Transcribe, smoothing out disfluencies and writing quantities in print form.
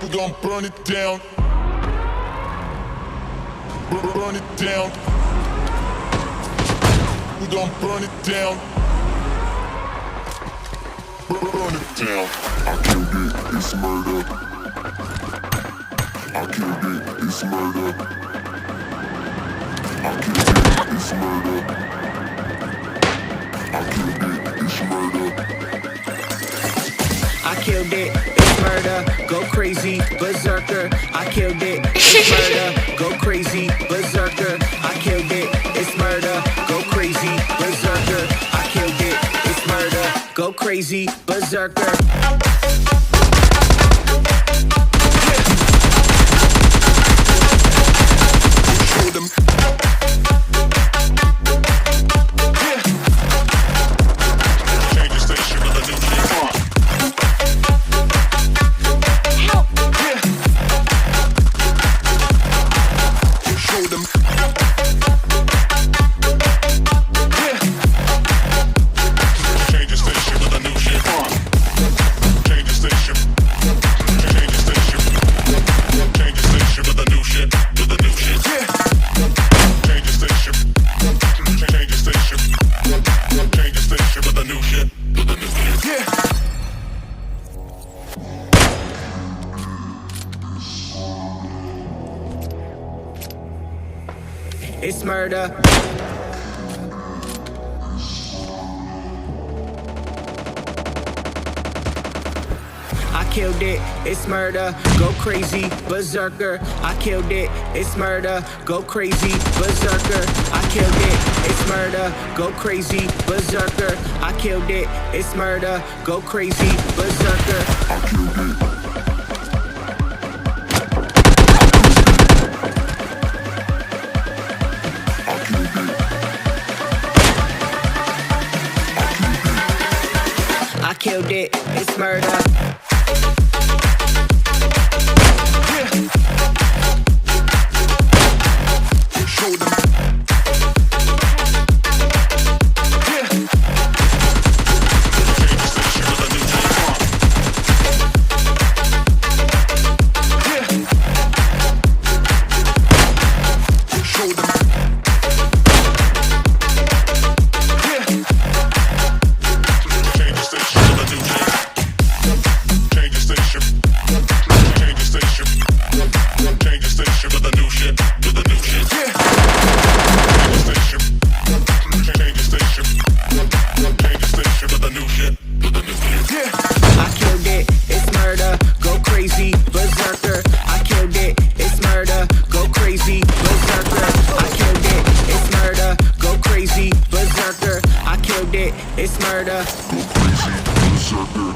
We gon' burn it down. Burn it down. We gon' burn it down. Burn it down. I killed it, it's murder. I killed it, it's murder. I killed it, it's murder. I killed it, it's murder. I killed it, it's murder, go crazy, berserker. I killed it, it's murder, go crazy, berserker. I killed it, it's murder, go crazy, berserker. I killed it, it's murder, go crazy, berserker. Show them. It's murder. I killed it, it's murder, go crazy, berserker. I killed it, it's murder, go crazy, berserker. I killed it, it's murder, go crazy, berserker. I killed it, it's murder, go crazy, berserker. I killed it. I killed it, it's murder. Show them. It's murder. Go crazy, berserker.